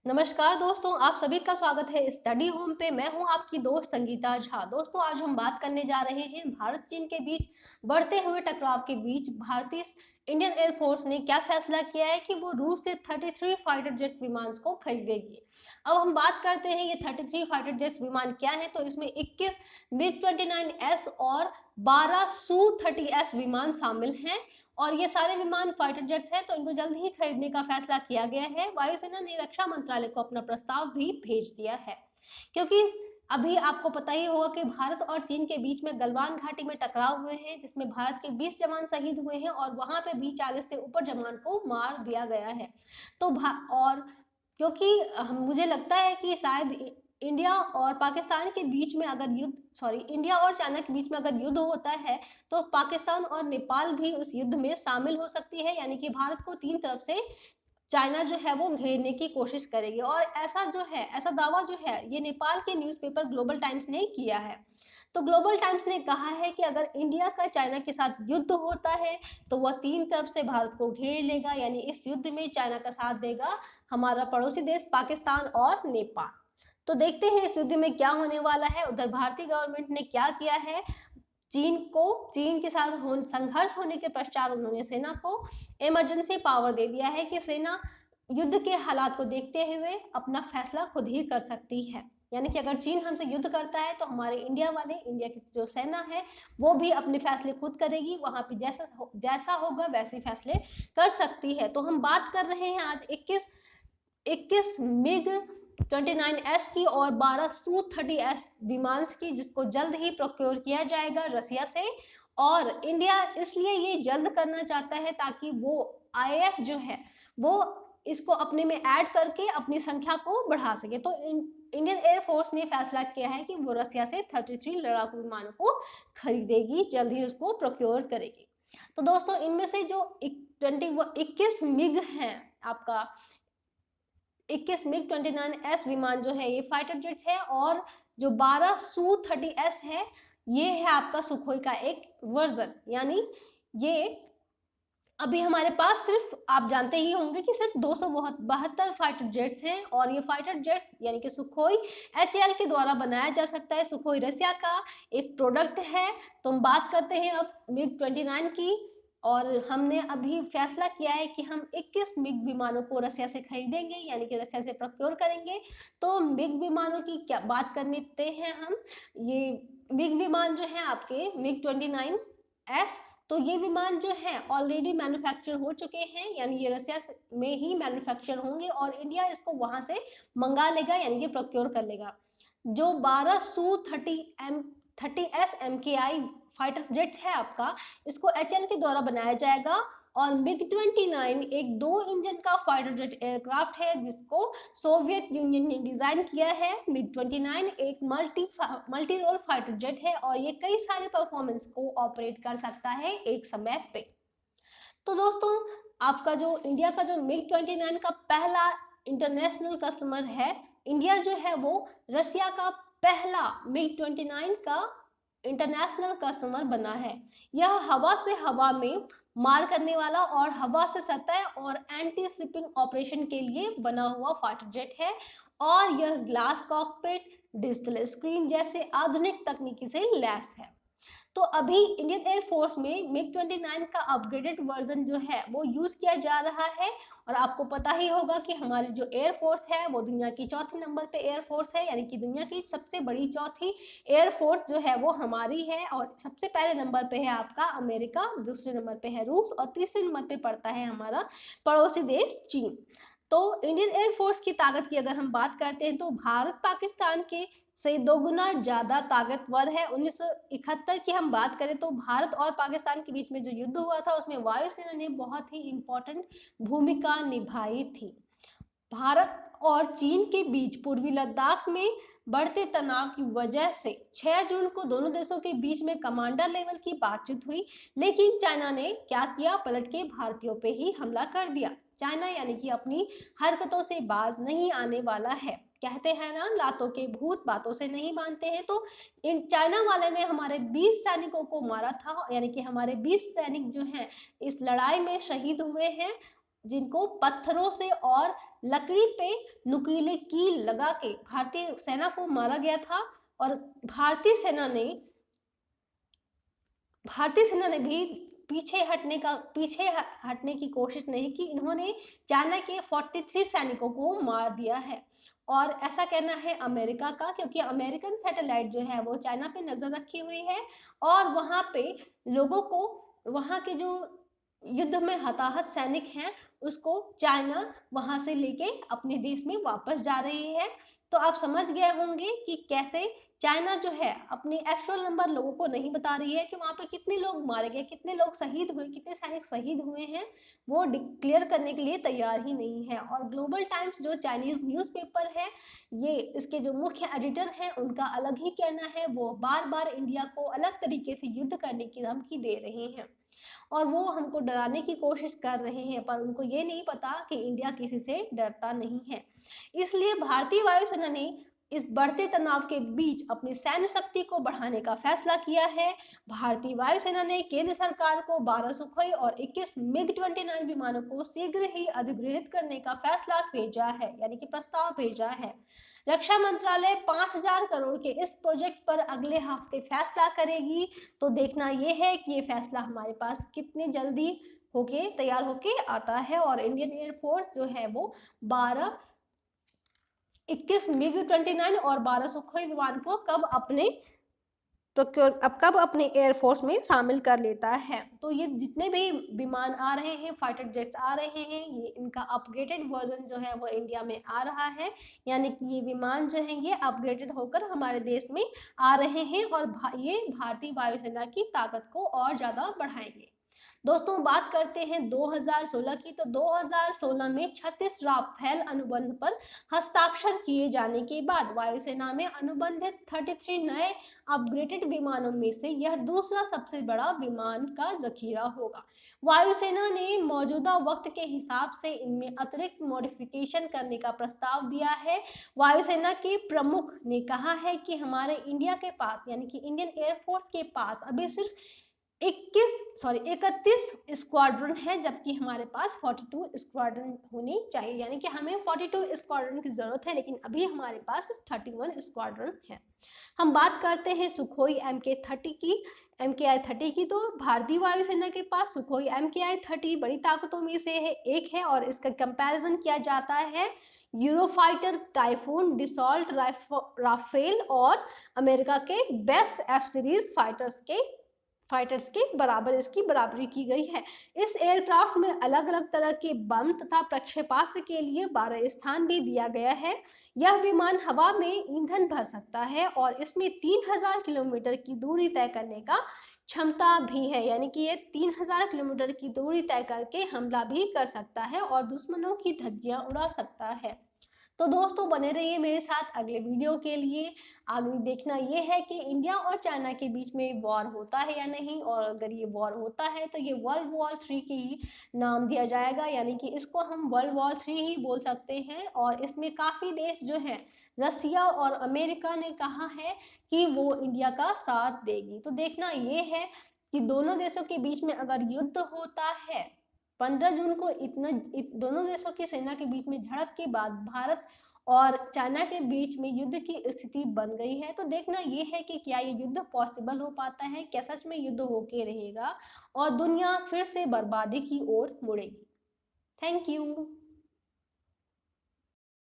नमस्कार दोस्तों, आप सभी का स्वागत है स्टडी होम पे। मैं हूं आपकी दोस्त संगीता झा। दोस्तों, आज हम बात करने जा रहे हैं भारत चीन के बीच बढ़ते हुए टकराव के बीच भारतीय इंडियन एयरफोर्स ने क्या फैसला किया है कि वो रूस से 33 फाइटर जेट विमान को खरीदेगी। अब हम बात करते हैं ये 33 फाइटर जेट विमान क्या है। तो इसमें 21 मिग 29S और 12 सू 30S विमान शामिल हैं और ये सारे विमान फाइटर जेट्स हैं, तो इनको जल्द ही खरीदने का फैसला किया गया है। वायुसेना ने रक्षा मंत्रालय को अपना प्रस्ताव भी भेज दिया है, क्योंकि अभी आपको पता ही होगा कि भारत और चीन के बीच में गलवान घाटी में टकराव हुए हैं, जिसमें भारत के 20 जवान शहीद हुए हैं और वहां पे भी 40 से ऊपर जवान को मार दिया गया है। तो और क्योंकि मुझे लगता है कि शायद इंडिया और पाकिस्तान के बीच में अगर इंडिया और चाइना के बीच में अगर युद्ध होता है तो पाकिस्तान और नेपाल भी उस युद्ध में शामिल हो सकती है, यानी कि भारत को तीन तरफ से चाइना जो है वो घेरने की कोशिश करेगी। और ऐसा दावा जो है ये नेपाल के न्यूज़पेपर ग्लोबल टाइम्स ने किया है। तो ग्लोबल टाइम्स ने कहा है कि अगर इंडिया का चाइना के साथ युद्ध होता है तो वह तीन तरफ से भारत को घेर लेगा, यानी इस युद्ध में चाइना का साथ देगा हमारा पड़ोसी देश पाकिस्तान और नेपाल। तो देखते हैं इस युद्ध में क्या होने वाला है। उधर भारतीय गवर्नमेंट ने क्या किया है, चीन के साथ संघर्ष होने के पश्चात उन्होंने सेना को इमरजेंसी पावर दे दिया है कि सेना युद्ध के हालात को देखते हुए अपना फैसला खुद ही कर सकती है। यानी कि अगर चीन हमसे युद्ध करता है तो हमारे इंडिया की जो सेना है वो भी अपने फैसले खुद करेगी, वहां पे जैसा होगा वैसे फैसले कर सकती है। तो हम बात कर रहे हैं आज 21 मिग 29S की और 12 सू 30S विमान की, जिसको जल्द ही प्रोक्योर किया जाएगा रसिया से। और इंडिया इसलिए ये जल्द करना चाहता है ताकि वो IAF जो है वो इसको अपने में ऐड करके अपनी संख्या को बढ़ा सके। तो इंडियन एयरफोर्स ने फैसला किया है कि वो रसिया से 33 लड़ाकू विमानों को खरीदेगी, जल्द ही उसको प्रोक्योर करेगी। तो दोस्तों, इनमें से जो 21 मिग है आपका 21 मिग 29S विमान जो है ये फाइटर जेट्स है, और जो 12 सू 30S है ये है आपका सुखोई का एक वर्जन। यानी ये अभी हमारे पास सिर्फ, आप जानते ही होंगे कि सिर्फ 272 फाइटर जेट्स हैं, और ये फाइटर जेट्स यानी कि सुखोई HAL के द्वारा बनाया जा सकता है। सुखोई रसिया का एक प्रोडक्ट है। तो हम बात करते हैं अब मिग 29 की, और हमने अभी फैसला किया है कि हम 21 मिग विमानों को रसिया से खरीदेंगे, यानी कि रसिया से प्रोक्योर करेंगे। तो मिग विमानों की क्या बात करते हैं हम, ये मिग विमान जो है आपके मिग 29S, तो ये विमान जो है ऑलरेडी मैन्युफैक्चर हो चुके हैं, यानी ये रसिया में ही मैन्युफैक्चर होंगे और इंडिया इसको वहां से मंगा लेगा, यानी कि प्रोक्योर कर लेगा। जो 12 सू 30S MKI फाइटर जेट है आपका, इसको HAL के द्वारा बनाया जाएगा। और मिग 29 एक 2 इंजन का फाइटर जेट एयरक्राफ्ट है जिसको सोवियत यूनियन ने डिजाइन किया है। मिग 29 एक मल्टी रोल फाइटर जेट है और ये कई सारे परफॉर्मेंस को ऑपरेट कर सकता है एक समय पे। तो दोस्तों, आपका जो इंडिया का जो मिग 29 का पहला इंटरनेशनल कस्टमर है, इंडिया जो है वो रशिया का पहला मिग 29 का इंटरनेशनल कस्टमर बना है। यह हवा से हवा में मार करने वाला और हवा से सतह और एंटी शिपिंग ऑपरेशन के लिए बना हुआ फाइटर जेट है, और यह ग्लास कॉकपिट, डिजिटल स्क्रीन जैसे आधुनिक तकनीकी से लैस है। तो अभी इंडियन एयरफोर्स में मिग 29 का अपग्रेडेड वर्जन जो है वो यूज किया जा रहा है। और आपको पता ही होगा कि हमारी जो एयरफोर्स है वो दुनिया की चौथे नंबर पे एयरफोर्स है, यानी कि दुनिया की सबसे बड़ी चौथी एयरफोर्स जो है वो हमारी है। और सबसे पहले नंबर पे है आपका अमेरिका, दूसरे नंबर पे है रूस और तीसरे नंबर पे पड़ता है हमारा पड़ोसी देश चीन। तो इंडियन एयरफोर्स की ताकत की अगर हम बात करते हैं तो भारत पाकिस्तान के से 2 गुना ज्यादा ताकतवर है। 1971 की हम बात करें तो भारत और पाकिस्तान के बीच में जो युद्ध हुआ था उसमें वायुसेना ने बहुत ही इंपॉर्टेंट भूमिका निभाई थी। भारत और चीन के बीच पूर्वी लद्दाख में बढ़ते तनाव की वजह से 6 जून को दोनों देशों के बीच में कमांडर लेवल की बातचीत हुई, लेकिन चाइना ने क्या किया, पलट के भारतीयों पे ही हमला कर दिया। चाइना यानी कि अपनी हरकतों से बाज नहीं आने वाला है। कहते हैं ना, लातों के भूत बातों से नहीं मानते हैं। तो इन चाइना वाले ने हमारे 20 सैनिकों को मारा था, यानी कि हमारे 20 सैनिक जो हैं इस लड़ाई में शहीद हुए हैं। जिनको पत्थरों से और लकड़ी पे नुकीले कील लगा के भारतीय सेना को मारा गया था। और भारतीय सेना ने भी पीछे हटने की कोशिश नहीं की। इन्होंने चाइना के 43 सैनिकों को मार दिया है। और ऐसा कहना है अमेरिका का, क्योंकि अमेरिकन सैटेलाइट जो है वो चाइना पे नजर रखी हुई है और वहां पे लोगों को, वहां के जो युद्ध में हताहत सैनिक हैं उसको चाइना वहां से लेके अपने देश में वापस जा रही है। तो आप समझ गए होंगे कि कैसे चाइना जो है अपनी एक्चुअल नंबर लोगों को नहीं बता रही है कि वहां पे कितने लोग मारे गए, कितने लोग शहीद हुए, कितने सैनिक शहीद हुए हैं, वो डिक्लेयर करने के लिए तैयार ही नहीं है। और ग्लोबल टाइम्स जो चाइनीज न्यूज़पेपर है, ये इसके जो मुख्य एडिटर हैं उनका अलग ही कहना है। वो बार बार इंडिया को अलग तरीके से युद्ध करने की धमकी दे रहे हैं और वो हमको डराने की कोशिश कर रहे हैं, पर उनको ये नहीं पता कि इंडिया किसी से डरता नहीं है। इसलिए भारतीय वायुसेना ने इस बढ़ते तनाव के बीच अपनी सैन्य शक्ति को बढ़ाने का फैसला किया है। भारतीय वायुसेना ने केंद्र सरकार को 12 सुखोई और 21 मिग-29 विमानों को शीघ्र ही अधिग्रहित करने का फैसला भेजा है, यानी कि प्रस्ताव भेजा है। रक्षा मंत्रालय 5,000 करोड़ के इस प्रोजेक्ट पर अगले हफ्ते फैसला करेगी। तो देखना ये है कि ये फैसला हमारे पास कितनी जल्दी होके तैयार होके आता है और इंडियन एयरफोर्स जो है वो 21 मिग-29 और 12 सुखोई विमान को कब अपने एयरफोर्स में शामिल कर लेता है। तो ये जितने भी विमान आ रहे हैं, फाइटर जेट्स आ रहे हैं, ये इनका अपग्रेडेड वर्जन जो है वो इंडिया में आ रहा है, यानी कि ये विमान जो है ये अपग्रेडेड होकर हमारे देश में आ रहे हैं और ये भारतीय वायुसेना की ताकत को और ज्यादा बढ़ाएंगे। दोस्तों बात करते हैं 2016 की। तो 2016 में 36 राफेल अनुबंध पर हस्ताक्षर किए जाने के बाद वायुसेना में अनुबंधित 33 नए अपग्रेडेड विमानों में से यह दूसरा सबसे बड़ा विमान का जखीरा होगा। वायुसेना ने मौजूदा वक्त के हिसाब से इनमें अतिरिक्त मॉडिफिकेशन करने का प्रस्ताव दिया है। वायुसेना के प्रमुख ने कहा है कि हमारे इंडिया के पास, यानी कि इंडियन एयरफोर्स के पास अभी सिर्फ 31 स्क्वाड्रन है, जबकि हमारे पास 42 स्क्वाड्रन होनी चाहिए, यानी कि हमें 42 स्क्वाड्रन की जरूरत है, लेकिन अभी हमारे पास 31 स्क्वाड्रन है। हम बात करते हैं सुखोई MK-30 की। MKI-30 की तो भारतीय वायुसेना के पास सुखोई MKI-30 बड़ी ताकतों में से एक है और इसका कंपैरिजन किया जाता है यूरोफाइटर, टाइफून, डिसॉल्ट राफेल और अमेरिका के बेस्ट F सीरीज फाइटर्स के बराबर इसकी बराबरी की गई है। इस एयरक्राफ्ट में अलग अलग तरह के बम तथा प्रक्षेपास्त्र के लिए 12 स्थान भी दिया गया है। यह विमान हवा में ईंधन भर सकता है और इसमें 3000 किलोमीटर की दूरी तय करने का क्षमता भी है, यानी कि ये 3000 किलोमीटर की दूरी तय करके हमला भी कर सकता है और दुश्मनों की धज्जियां उड़ा सकता है। तो दोस्तों बने रहिए मेरे साथ अगले वीडियो के लिए। आगे देखना ये है कि इंडिया और चाइना के बीच में वॉर होता है या नहीं, और अगर ये वॉर होता है तो ये वर्ल्ड वॉर 3 की नाम दिया जाएगा, यानी कि इसको हम वर्ल्ड वॉर 3 ही बोल सकते हैं। और इसमें काफ़ी देश जो है, रसिया और अमेरिका ने कहा है कि वो इंडिया का साथ देगी। तो देखना ये है कि दोनों देशों के बीच में अगर युद्ध होता है 15 जून को, दोनों देशों की सेना के बीच में झड़प के बाद भारत और चाइना के बीच में युद्ध की स्थिति बन गई है। तो देखना ये है कि क्या ये युद्ध पॉसिबल हो पाता है, क्या सच में युद्ध होके रहेगा और दुनिया फिर से बर्बादी की ओर मुड़ेगी। Thank you.